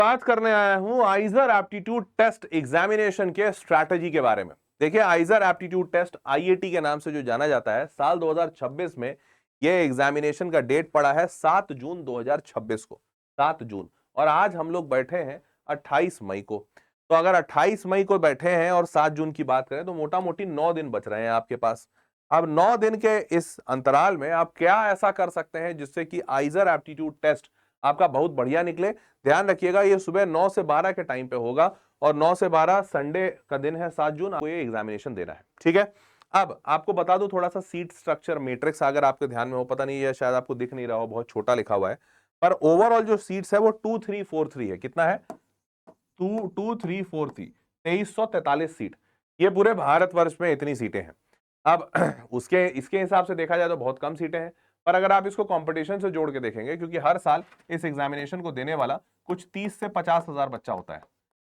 बात करने आया हूं आइजर एप्टीट्यूड टेस्ट एग्जामिनेशन के स्ट्रैटेजी के बारे में। देखिए, आइजर एप्टीट्यूड टेस्ट आईएटी के नाम से जो जाना जाता है, साल 2026 में यह एग्जामिनेशन का डेट पड़ा है 7 जून 2026 को, 7 जून। और आज हम लोग बैठे हैं 28 मई को। तो अगर 28 मई को बैठे हैं और 7 जून की बात करें तो मोटा मोटी 9 दिन बच रहे हैं आपके पास। अब 9 दिन के इस अंतराल में आप क्या ऐसा कर सकते हैं जिससे कि आइजर एप्टीट्यूड टेस्ट आपका बहुत बढ़िया निकले। ध्यान रखिएगा, ये सुबह 9 से 12 के टाइम पे होगा और 9 से 12 संडे का दिन है, 7 जून, आपको ये एग्जामिनेशन देना है। ठीक है, अब आपको बता दूं थोड़ा सा सीट स्ट्रक्चर मैट्रिक्स अगर आपके ध्यान में हो, पता नहीं है शायद आपको दिख नहीं रहा हो, बहुत छोटा लिखा हुआ है, पर ओवरऑल जो सीट्स है वो 2343 है। कितना है? 2343, 2343 सीट। ये पूरे भारतवर्ष में इतनी सीटें हैं। अब उसके इसके हिसाब से देखा जाए तो बहुत कम सीटें हैं, पर अगर आप इसको कंपटीशन से जोड़ के देखेंगे, क्योंकि हर साल इस एग्जामिनेशन को देने वाला कुछ 30 से 50 हजार बच्चा होता है,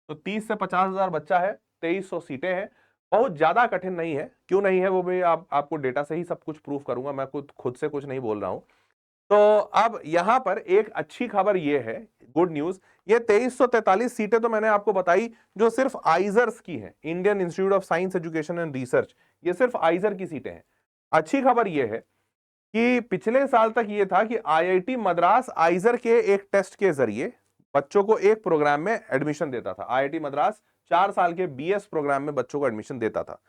तो 30 से 50 हजार बच्चा है, 2300 सीटें हैं, बहुत ज्यादा कठिन नहीं है। क्यों नहीं है वो भी आपको डेटा से ही सब कुछ प्रूफ करूंगा, मैं खुद से कुछ नहीं बोल रहा हूं। तो अब यहां पर एक अच्छी खबर यह है, गुड न्यूज, ये 2343 सीटें तो मैंने आपको बताई जो सिर्फ आइजर्स की हैं, Indian institute of science education and research, ये सिर्फ आइजर की सीटें हैं। अच्छी खबर यह है कि पिछले साल तक यह था कि आईआईटी मद्रास आइजर के एक टेस्ट के जरिए बच्चों को एक प्रोग्राम में एडमिशन देता था। आईआईटी मद्रास 4 साल के बीएस प्रोग्राम में बच्चों को एडमिशन देता था,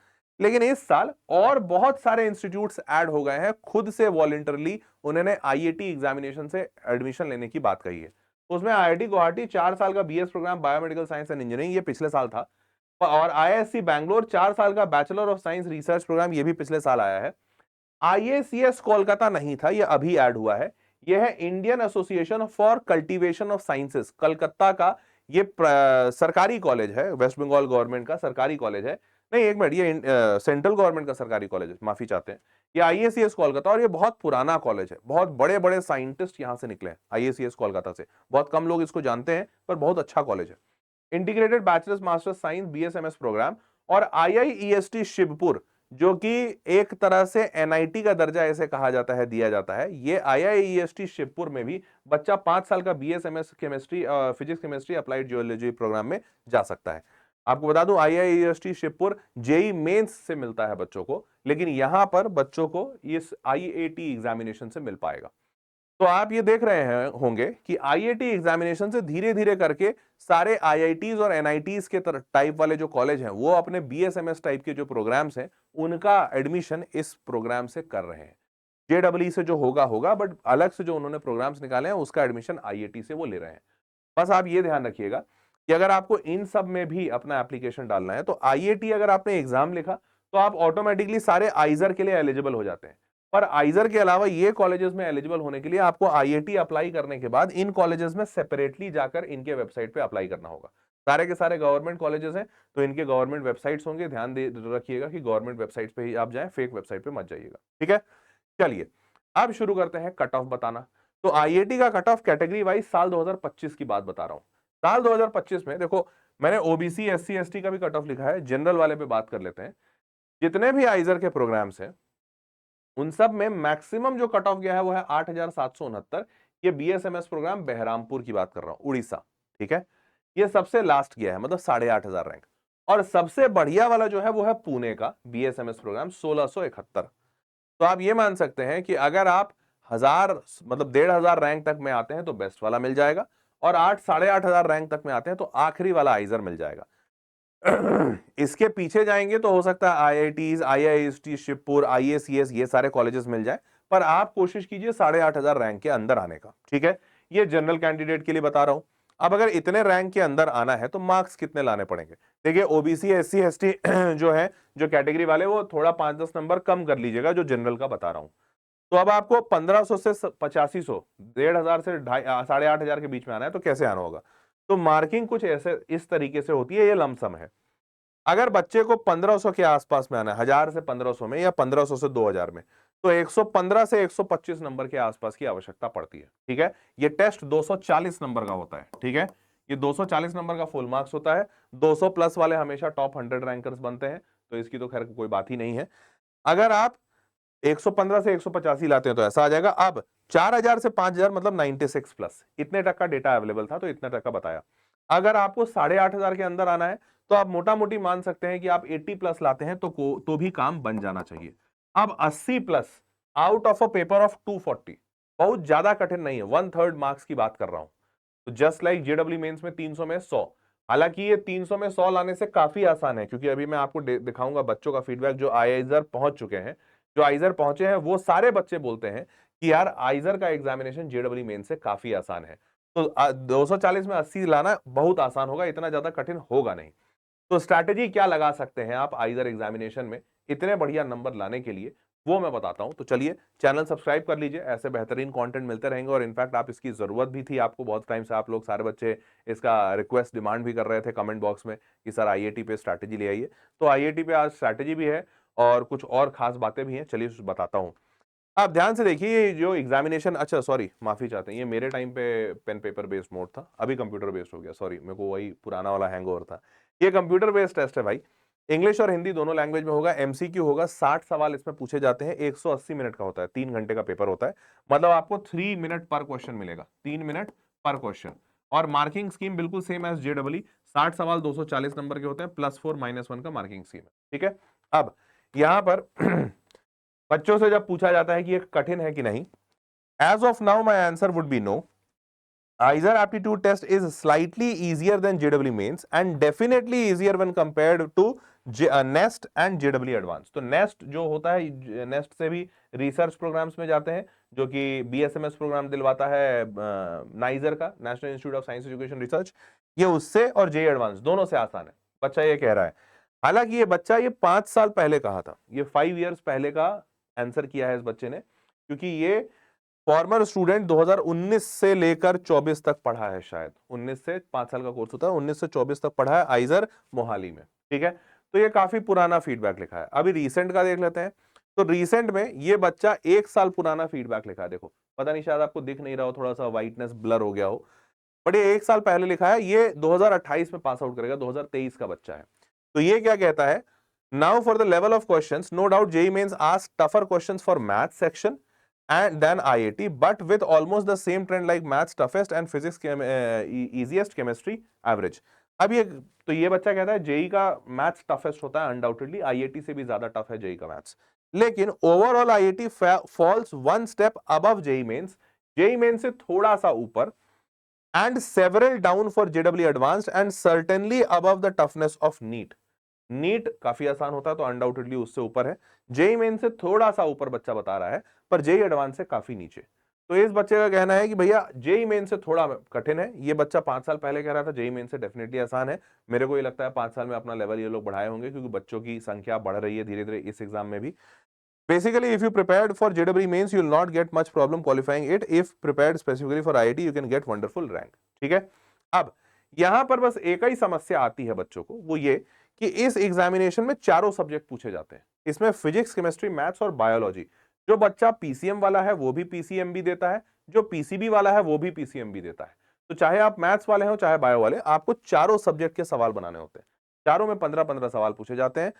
लेकिन इस साल और बहुत सारे इंस्टीट्यूट्स ऐड हो गए हैं, खुद से वॉलंटरली उन्होंने आईआईटी एग्जामिनेशन से एडमिशन लेने की बात कही है। उसमें आईआईटी गुवाहाटी 4 साल का BS programme biomedical science and engineering, ये पिछले साल था, और आईआईएससी बैंगलोर 4 साल का bachelor of science research programme, ये भी पिछले साल आया है। आईएसीएस कोलकाता नहीं था, यह अभी ऐड हुआ है। यह है Indian association for cultivation of sciences, Calcutta का ये सरकारी कॉलेज है, वेस्ट बंगाल गवर्नमेंट का सरकारी कॉलेज है। नहीं, एक मिनट, ये सेंट्रल गवर्नमेंट का सरकारी कॉलेज है, माफी चाहते हैं। ये आईएसीएस कोलकाता, और ये बहुत पुराना कॉलेज है, बहुत बड़े बड़े साइंटिस्ट यहां से निकले हैं आईएसीएस कोलकाता से। बहुत कम लोग इसको जानते हैं, पर बहुत अच्छा कॉलेज है। Integrated bachelors masters science BSMS programme, और आईआईईएसटी शिवपुर, जो कि एक तरह से एनआईटी का दर्जा ऐसे कहा जाता है, दिया जाता है। ये आईआईईएसटी शिवपुर में भी बच्चा 5 साल का BSMS chemistry, physics chemistry applied geology programme में जा सकता है। आपको बता दूं आईआईईएसटी शिवपुर जेई मेंस से मिलता है बच्चों को, लेकिन यहां पर बच्चों को इस आईआईटी एग्जामिनेशन से मिल पाएगा। तो आप ये देख रहे हैं होंगे कि आईआईटी एग्जामिनेशन से धीरे धीरे करके सारे आईआईटीज और एनआईटीज के टाइप वाले जो कॉलेज हैं, वो अपने बीएसएमएस टाइप के जो प्रोग्राम्स हैं, उनका एडमिशन इस प्रोग्राम से कर रहे हैं। जेडब्ल्यू से जो होगा होगा, बट अलग से जो उन्होंने प्रोग्राम्स निकाले हैं उसका एडमिशन आईआईटी से वो ले रहे हैं। बस आप ये ध्यान रखिएगा कि अगर आपको इन सब में भी अपना एप्लीकेशन डालना है, तो आईआईटी अगर आपने एग्जाम लिखा तो आप ऑटोमेटिकली सारे आइजर के लिए एलिजिबल हो जाते हैं। पर आइजर के अलावा ये कॉलेजेस में एलिजिबल होने के लिए आपको आईआईटी अप्लाई करने के बाद इन कॉलेजेस में सेपरेटली जाकर इनके वेबसाइट पे अप्लाई करना होगा। सारे के सारे गवर्नमेंट कॉलेजेस हैं, तो इनके गवर्नमेंट वेबसाइट्स होंगे, ध्यान दे रखिएगा कि गवर्नमेंट वेबसाइट पे ही आप जाएं, फेक वेबसाइट पे मत जाइएगा। ठीक है, चलिए अब शुरू करते हैं कट ऑफ बताना। तो आईआईटी का कट ऑफ कैटेगरी वाइज साल 2025 की बात बता रहा हूं। साल 2025 में देखो, मैंने ओबीसी एससी एसटी का भी कट ऑफ लिखा है, जनरल वाले पे बात कर लेते हैं। जितने भी आइजर के प्रोग्राम्स हैं उन सब में मैक्सिमम जो कट ऑफ गया है वो है 8769। ये बीएसएमएस प्रोग्राम बहरामपुर की बात कर रहा हूं, उड़ीसा। ठीक है, ये सबसे लास्ट गया है, मतलब 8500 रैंक। और सबसे बढ़िया वाला जो है वो है पुणे का बीएसएमएस प्रोग्राम 1671। तो आप ये मान सकते हैं कि अगर आप 1000 मतलब 1500 रैंक तक में आते हैं तो बेस्ट वाला मिल जाएगा, और 8 8500 रैंक तक में आते हैं तो आखिरी वाला आइजर मिल जाएगा। इसके पीछे जाएंगे तो हो सकता है आईआईटीज, आईआईएसटी शिवपुर, आईएसीएस, ये सारे कॉलेजेस मिल जाए, पर आप कोशिश कीजिए 8500 रैंक के अंदर आने का। ठीक है, ये जनरल कैंडिडेट के लिए बता रहा हूं। अब अगर इतने रैंक के अंदर आना है तो मार्क्स कितने लाने पड़ेंगे? देखिए, ओबीसी एससी एसटी जो है, जो कैटेगरी वाले, वो थोड़ा 5-10 नंबर कम कर लीजिएगा जो जनरल का बता रहा हूं। तो अब आपको 1500 से 8500, 1500 से 8500 के बीच में आना है, तो कैसे आना होगा? तो मार्किंग कुछ ऐसे इस तरीके से होती है, ये लमसम है। अगर बच्चे को 1500 के आसपास में आना है, 1000 से 1500 में, या 1500 से 2000 में, तो 115 से 125 नंबर के आसपास की आवश्यकता पड़ती है। ठीक है, ये टेस्ट 240 नंबर का होता है। ठीक है, ये 240 नंबर का फुल मार्क्स होता है। 200 प्लस वाले हमेशा टॉप 100 रैंकर्स बनते हैं, तो इसकी तो खैर कोई बात ही नहीं है। अगर आप 115 से 185 लाते हैं तो ऐसा आ जाएगा। अब 4000 से 5000 मतलब 96 प्लस, इतने तक का डेटा अवेलेबल था, तो इतने तक का बताया। अगर आपको 8,500 के अंदर आना है तो आप मोटा मोटी मान सकते हैं कि आप 80 प्लस लाते हैं तो भी काम बन जाना चाहिए। अब 80 plus out of a paper of 240 बहुत ज्यादा कठिन नहीं है, 1/3 मार्क्स की बात कर रहा हूं। तो जस्ट लाइक जेडब्ल्यू मेंस में 300 में 100, हालांकि ये 300 में 100 लाने से काफी आसान है, क्योंकि अभी मैं आपको दिखाऊंगा बच्चों का फीडबैक जो आइजर पहुंच चुके हैं। जो आइजर पहुंचे हैं वो सारे बच्चे बोलते हैं कि यार आइजर का एग्जामिनेशन जेडब्ल्यू मेन से काफी आसान है। तो 240 में 80 लाना बहुत आसान होगा, इतना ज्यादा कठिन होगा नहीं। तो स्ट्रैटेजी क्या लगा सकते हैं आप आइजर एग्जामिनेशन में इतने बढ़िया नंबर लाने के लिए, वो मैं बताता हूं। तो चलिए चैनल सब्सक्राइब कर लीजिए, ऐसे बेहतरीन कंटेंट मिलते रहेंगे। और इनफैक्ट आप इसकी जरूरत भी थी, आपको बहुत टाइम से आप लोग सारे बच्चे इसका रिक्वेस्ट डिमांड भी कर रहे थे कमेंट बॉक्स में कि सर आईआईटी पे स्ट्रैटेजी ले आइए। तो आईआईटी पे आज स्ट्रैटेजी भी है और कुछ और खास बातें भी हैं, चलिए बताता हूं। आप ध्यान से देखिए, ये जो एग्जामिनेशन, अच्छा सॉरी माफी चाहते हैं, ये मेरे टाइम पे पेन पेपर बेस्ड मोड था, अभी कंप्यूटर बेस्ड हो गया, सॉरी मेरे को वही पुराना वाला हैंगओवर था। ये कंप्यूटर बेस्ड टेस्ट है भाई, इंग्लिश और हिंदी दोनों लैंग्वेज में होगा। एमसीक्यू होगा, 60 सवाल इसमें पूछे जाते हैं, 180 मिनट का होता है, 3 घंटे का पेपर होता है। मतलब आपको 3 मिनट पर क्वेश्चन मिलेगा, 3 मिनट पर क्वेश्चन। और मार्किंग स्कीम बिल्कुल सेम एज जेडब्ल्यू, 60 सवाल 240 नंबर के होते हैं, +4 -1 का मार्किंग स्कीम है, ठीक है। अब यहां पर बच्चों से जब पूछा जाता है कि ये कठिन है कि नहीं, as of now my answer would be no. Eiser aptitude test is slightly easier than JW mains and definitely easier when compared to NEST and JW advanced। तो NEST जो होता है, NEST से भी रिसर्च प्रोग्राम्स में जाते हैं, जो कि BSMS प्रोग्राम दिलवाता है नाइजर का, national institute of science education research, ये उससे और JEE एडवांस दोनों से आसान है, बच्चा ये कह रहा है। हालांकि ये बच्चा ये 5 साल पहले कहा था, ये 5 इयर्स पहले का आंसर किया है इस बच्चे ने, क्योंकि ये फॉर्मर स्टूडेंट 2019 से लेकर 24 तक पढ़ा है, शायद 19 से 5 साल का कोर्स होता है, 19 से 24 तक पढ़ा है आइजर मोहाली में, ठीक है। तो ये काफी पुराना फीडबैक लिखा है। अभी रीसेंट का देख लेते हैं। तो रीसेंट में ये बच्चा 1 साल पुराना फीडबैक लिखा है, देखो पता नहीं शायद आपको दिख नहीं रहा हो, थोड़ा सा व्हाइटनेस ब्लर हो गया हो, बट ये 1 साल पहले लिखा है। ये 2028 में पास आउट करेगा, 2023 का बच्चा है। तो ये क्या कहता है, now for the level of questions, no doubt JEE mains ask tougher questions for math section and then IIT, but with almost the same trend like maths toughest and physics easiest, chemistry average। अब ये तो ये बच्चा कहता है JEE का maths toughest होता है, अनडाउटेडली आईआईटी से भी ज्यादा टफ है जेई का मैथ्स, लेकिन overall IIT falls 1 step above JEE mains, JEE mains से थोड़ा सा ऊपर, and several down for JW advanced and certainly above the toughness of NEET. NEET काफी आसान होता है तो अनडाउटेडली उससे ऊपर है, जेई मेन से थोड़ा सा ऊपर बच्चा बता रहा है, पर जेई एडवांस से काफी नीचे। तो इस बच्चे का कहना है कि भैया जेई मेन से थोड़ा कठिन है। ये बच्चा 5 साल पहले कह रहा था जेई मेन से डेफिनेटली आसान है। मेरे को ये लगता है 5 साल में अपना लेवल ये लोग बढ़ाए होंगे, क्योंकि बच्चों की संख्या बढ़ रही है धीरे धीरे इस एग्जाम में भी। Basically, if you prepared for JEE mains, you will not get much problem qualifying it. If prepared specifically for IIT, you can get wonderful rank। ठीक है। अब यहां पर बस एक ही समस्या आती है बच्चों को, वो ये कि इस एग्जामिनेशन में चारों सब्जेक्ट पूछे जाते हैं। इसमें फिजिक्स, केमिस्ट्री, मैथ्स और बायोलॉजी। जो बच्चा पीसीएम वाला है वो भी पीसीएम भी देता है, जो पीसीबी वाला है वो भी पीसीएम भी देता है। तो चाहे आप मैथ्स वाले हो चाहे बायो वाले, आपको चारों सब्जेक्ट के सवाल बनाने होते हैं। चारों में 15-15 सवाल पूछे जाते हैं,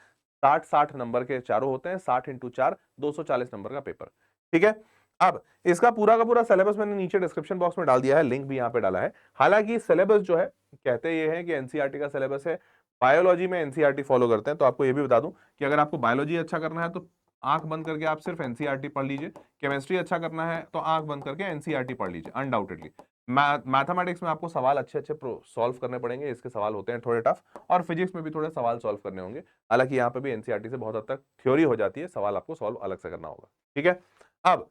60-60 नंबर के चारों होते हैं, 60 × 4 240 नंबर का पेपर, ठीक है। अब इसका पूरा का पूरा सिलेबस मैंने नीचे डिस्क्रिप्शन बॉक्स में डाल दिया है, लिंक भी यहां पे डाला है। हालांकि सिलेबस जो है, कहते ये हैं कि एनसीईआरटी का सिलेबस है, बायोलॉजी में एनसीईआरटी फॉलो करते हैं। तो आपको ये भी बता दूं कि अगर आपको बायोलॉजी अच्छा करना है तो आंख बंद करके आप सिर्फ एनसीईआरटी पढ़ लीजिए, केमिस्ट्री अच्छा करना है तो आंख बंद करके एनसीईआरटी पढ़ लीजिए अनडाउटेडली। मैथमेटिक्स में आपको सवाल अच्छे अच्छे सॉल्व करने पड़ेंगे, इसके सवाल होते हैं थोड़े टफ, और फिजिक्स में भी थोड़े सवाल सॉल्व करने होंगे। हालांकि यहाँ पे भी एनसीईआरटी से बहुत हद तक थ्योरी हो जाती है, सवाल आपको सॉल्व अलग से करना होगा, ठीक है। अब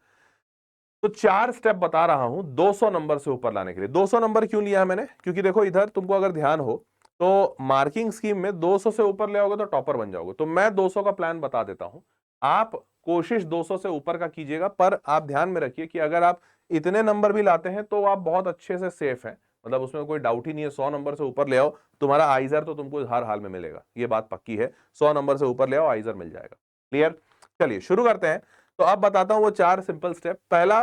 तो 4 स्टेप बता रहा हूं 200 नंबर से ऊपर लाने के लिए। 200 नंबर क्यों लिया है मैंने, क्योंकि देखो इधर तुमको अगर ध्यान हो तो मार्किंग स्कीम में 200 से ऊपर ले आओगे तो टॉपर बन जाओगे। तो मैं 200 का प्लान बता देता हूं, आप कोशिश 200 से ऊपर का कीजिएगा, पर आप ध्यान में रखिए कि अगर आप इतने नंबर भी लाते हैं तो आप बहुत अच्छे से सेफ हैं, मतलब उसमें कोई डाउट ही नहीं है। 100 नंबर से ऊपर ले आओ, तुम्हारा आइजर तो तुमको हर हाल में मिलेगा, ये बात पक्की है। 100 नंबर से ऊपर ले आओ, आइजर मिल जाएगा। क्लियर, चलिए शुरू करते हैं। तो अब बताता हूं वो 4 सिंपल स्टेप। पहला,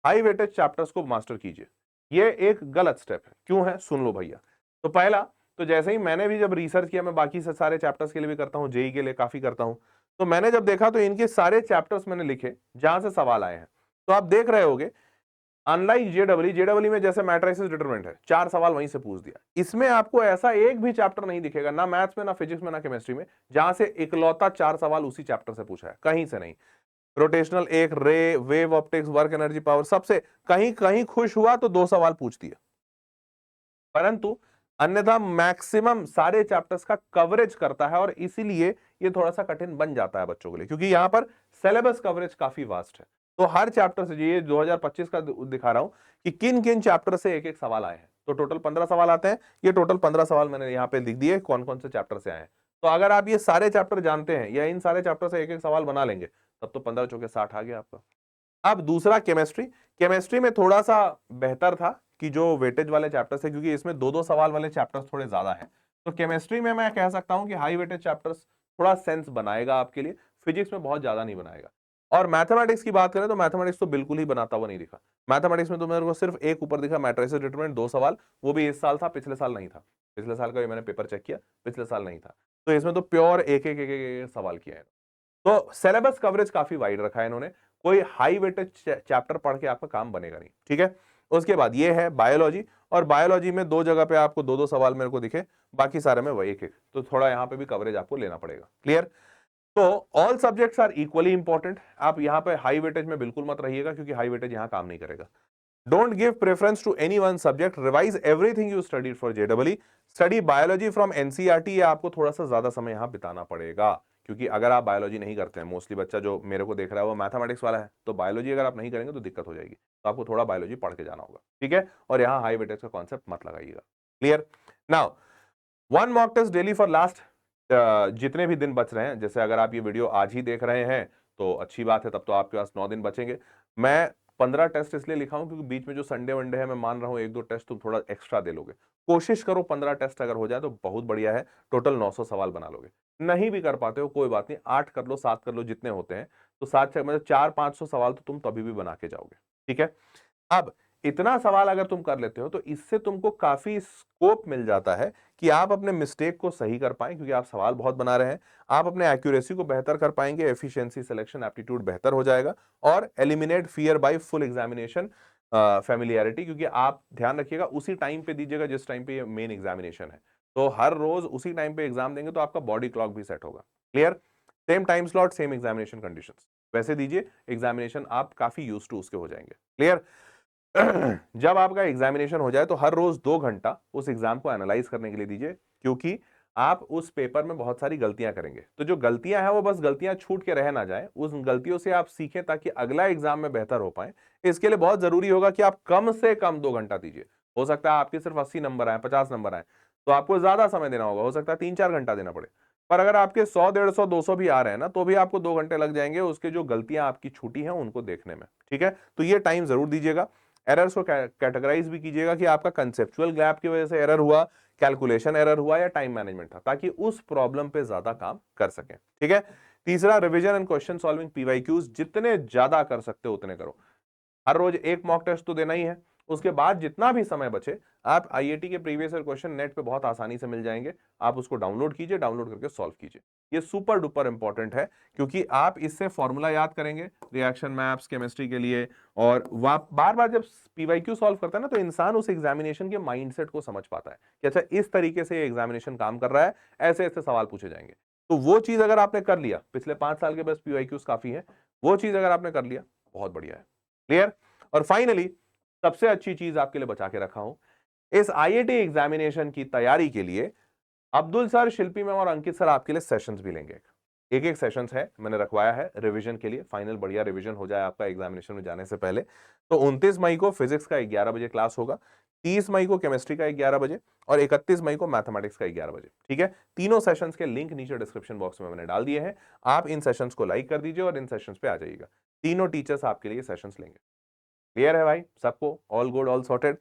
हाई वेटेज चैप्टर्स को मास्टर कीजिए। ये एक गलत स्टेप है, क्यों है सुन लो भैया। तो पहला, तो जैसे ही मैंने भी जब रिसर्च किया, मैं बाकी से सारे चैप्टर्स के लिए भी करता हूं, जेई के लिए काफी करता हूं, तो मैंने जब देखा तो इनके सारे चैप्टर्स मैंने लिखे जहां से सवाल आए हैं। तो आप देख रहे होगे अनलाइक जेडब्ल्यू में जैसे मैट्रिसेस डिटरमिनेंट है, 4 सवाल वहीं से पूछ दिया। इसमें आपको ऐसा एक भी चैप्टर नहीं दिखेगा, ना मैथ्स में, ना फिजिक्स में, ना केमिस्ट्री में, जहां से इकलौता 4 सवाल उसी चैप्टर से पूछा है, कहीं से नहीं। रोटेशनल एक, रे, wave optics, work energy power, सबसे कहीं कहीं खुश हुआ तो 2 सवाल पूछ दिया, परंतु अन्यथा मैक्सिमम सारे चैप्टर्स का कवरेज करता है, और इसीलिए ये थोड़ा सा कठिन बन जाता है बच्चों के लिए, क्योंकि यहां पर सिलेबस कवरेज काफी वास्ट है। तो हर चैप्टर से, ये 2025 का दिखा रहा हूं कि किन किन चैप्टर से एक एक सवाल आए हैं। तो टोटल 15 सवाल आते हैं, ये टोटल 15 सवाल मैंने यहाँ पे लिख दिए कौन कौन से चैप्टर से आए हैं। तो अगर आप ये सारे चैप्टर जानते हैं या इन सारे चैप्टर से एक एक सवाल बना लेंगे, तब तो 15 चौके 60 आ गया आपका। अब दूसरा केमिस्ट्री में थोड़ा सा बेहतर था कि जो वेटेज वाले चैप्टर्स है, क्योंकि इसमें 2-2 सवाल वाले चैप्टर्स थोड़े ज्यादा हैं, तो केमिस्ट्री में मैं कह सकता हूं कि हाई वेटेज चैप्टर्स थोड़ा सेंस बनाएगा आपके लिए, फिजिक्स में बहुत ज्यादा नहीं बनाएगा। और मैथमेटिक्स की बात करें तो मैथमेटिक्स तो बिल्कुल ही बनाता हुआ नहीं दिखा। मैथमेटिक्स में तो मेरे को सिर्फ एक ऊपर दिखा, मैट्रिसेस डिटरमिनेंट 2 सवाल, वो भी इस साल था, पिछले साल नहीं था। पिछले साल का भी मैंने पेपर चेक किया, पिछले साल नहीं था। तो इसमें तो प्योर एक सवाल किया है। तो सिलेबस कवरेज काफी वाइड रखा है इन्होंने, कोई हाई वेटेज चैप्टर पढ़ के आपका काम बनेगा नहीं, ठीक है। उसके बाद ये है बायोलॉजी, और बायोलॉजी में 2 जगह पे आपको 2-2 सवाल मेरे को दिखे, बाकी सारे में वही एक, तो थोड़ा यहां पे भी कवरेज आपको लेना पड़ेगा। क्लियर? तो all subjects are equally important. आप यहां पे हाई वेटेज में बिल्कुल मत रहिएगा, क्योंकि हाई वेटेज यहां काम नहीं करेगा। Don't give preference to any one subject. Revise everything you studied for JEE. Study biology from NCERT. ये आपको थोड़ा सा ज्यादा समय यहाँ बिताना पड़ेगा, क्योंकि अगर आप बायोलॉजी नहीं करते हैं, मोस्टली बच्चा जो मेरे को देख रहा है वो मैथमेटिक्स वाला है, तो बायोलॉजी अगर आप नहीं करेंगे तो दिक्कत हो जाएगी। तो आपको थोड़ा बायोलॉजी पढ़ के जाना होगा, ठीक है। और यहाँ हाई वेटेज का कॉन्सेप्ट मत लगाइएगा। Clear? Now 1 mock test daily for last जितने भी दिन बच रहे हैं। जैसे अगर आप ये वीडियो आज ही देख रहे हैं तो अच्छी बात है, तब तो आपके पास 9 दिन बचेंगे। मैं 15 टेस्ट इसलिए लिखा हूं क्योंकि बीच में जो संडे वनडे है, मैं मान रहा हूं 1-2 टेस्ट तुम थोड़ा एक्स्ट्रा दे लोगे। कोशिश करो 15 टेस्ट अगर हो जाए तो बहुत बढ़िया है, टोटल 900 सवाल बना लोगे। नहीं भी कर पाते हो कोई बात नहीं, 8 कर लो, 7 कर लो, जितने होते हैं। तो 7 मतलब 400-500 सवाल तो तुम तभी भी बना के जाओगे, ठीक है। अब इतना सवाल अगर तुम कर लेते हो तो इससे तुमको काफी स्कोप मिल जाता है कि आप अपने मिस्टेक को सही कर पाएं, क्योंकि आप सवाल बहुत बना रहे हैं। आप अपने एक्यूरेसी को बेहतर कर पाएंगे, एफिशिएंसी, सिलेक्शन, एप्टीट्यूड बेहतर हो जाएगा, और eliminate fear by full examination familiarity, क्योंकि आप ध्यान रखिएगा उसी टाइम पे दीजिएगा जिस टाइम पे ये मेन एग्जामिनेशन है। तो हर रोज उसी टाइम पे एग्जाम देंगे तो आपका बॉडी क्लॉक भी सेट होगा। Clear? Same time slot, same examination conditions, वैसे दीजिए एग्जामिनेशन, आप काफी यूज टू उसके हो जाएंगे। क्लियर? जब आपका एग्जामिनेशन हो जाए तो हर रोज 2 घंटा उस एग्जाम को एनालाइज करने के लिए दीजिए, क्योंकि आप उस पेपर में बहुत सारी गलतियां करेंगे। तो जो गलतियां हैं वो बस गलतियां छूट के रह ना जाए, उस गलतियों से आप सीखें ताकि अगला एग्जाम में बेहतर हो पाए। इसके लिए बहुत जरूरी होगा कि आप कम से कम 2 घंटा दीजिए। हो सकता है आपके सिर्फ 80 नंबर आए, 50 नंबर आए, तो आपको ज्यादा समय देना होगा, हो सकता है 3-4 घंटा देना पड़े। पर अगर आपके 100, 150, 200 भी आ रहे हैं ना, तो भी आपको 2 घंटे लग जाएंगे उसके जो गलतियां आपकी छूटी हैं उनको देखने में, ठीक है। तो ये टाइम जरूर दीजिएगा। एरर्स को कैटेगराइज भी कीजिएगा कि आपका कंसेप्चुअल गैप की वजह से एरर हुआ, कैलकुलेशन एरर हुआ, या टाइम मैनेजमेंट था, ताकि उस प्रॉब्लम पे ज्यादा काम कर सकें, ठीक है। तीसरा, revision and question solving, PYQs जितने ज्यादा कर सकते हो उतने करो। हर रोज एक मॉक टेस्ट तो देना ही है। उसके बाद जितना भी समय बचे, आप आईआईटी के प्रीवियस ईयर क्वेश्चन नेट पे बहुत आसानी से मिल जाएंगे, आप उसको डाउनलोड कीजिए, डाउनलोड करके सॉल्व कीजिए। ये सुपर डुपर इंपॉर्टेंट है, क्योंकि आप इससे फॉर्मूला याद करेंगे रिएक्शन मैप्स, केमिस्ट्री के लिए, और बार बार जब पीवाईक्यू सॉल्व करता है ना, तो इंसान उस एग्जामिनेशन के माइंडसेट को समझ पाता है कि अच्छा इस तरीके से एग्जामिनेशन काम कर रहा है, ऐसे ऐसे सवाल पूछे जाएंगे। तो वो चीज अगर आपने कर लिया, पिछले 5 साल के बस पीवाईक्यूज काफी है, वो चीज अगर आपने कर लिया, बहुत बढ़िया है। क्लियर? और फाइनली सबसे अच्छी चीज आपके लिए बचा के रखा हूं, इस आईआईटी एग्जामिनेशन की तैयारी के लिए अब्दुल सर, शिल्पी मैम और अंकित सर आपके लिए सेशंस भी लेंगे। एक एक सेशंस है मैंने रखवाया है रिवीजन के लिए, फाइनल बढ़िया रिवीजन हो जाए आपका एग्जामिनेशन में जाने से पहले। तो 29 मई को फिजिक्स का 11 बजे क्लास होगा, 30 मई को केमिस्ट्री का 11 बजे, और 31 मई को मैथमेटिक्स का 11 बजे, ठीक है। तीनों सेशंस के लिंक नीचे डिस्क्रिप्शन बॉक्स में मैंने डाल दिए हैं। आप इन सेशंस को लाइक कर दीजिए और इन सेशंस पे आ जाइएगा। तीनों टीचर्स आपके लिए सेशंस लेंगे। क्लियर है भाई सबको? All good, all sorted.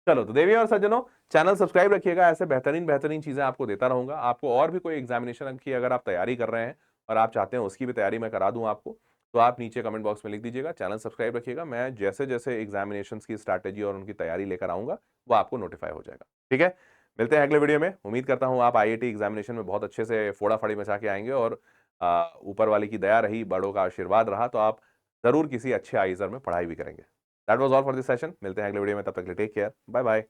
चलो तो देवी और सज्जनों, चैनल सब्सक्राइब रखिएगा, ऐसे बेहतरीन बेहतरीन चीजें आपको देता रहूंगा। आपको और भी कोई एग्जामिनेशन की अगर आप तैयारी कर रहे हैं और आप चाहते हैं उसकी भी तैयारी मैं करा दूं आपको, तो आप नीचे कमेंट बॉक्स में लिख दीजिएगा। चैनल सब्सक्राइब रखिएगा, मैं जैसे जैसे एग्जामिनेशन की स्ट्रैटेजी और उनकी तैयारी लेकर आऊंगा वो आपको नोटिफाई हो जाएगा, ठीक है। मिलते हैं अगले वीडियो में। उम्मीद करता हूं आप आईआईटी एग्जामिनेशन में बहुत अच्छे से फोड़ा फाड़ी मचा के आएंगे, और ऊपर वाले की दया रही, बड़ों का आशीर्वाद रहा, तो आप जरूर किसी अच्छे आईजर में पढ़ाई भी करेंगे। That was all for this session. मिलते हैं अगले वीडियो में, तब तक के लिए टेक केयर, बाय बाय।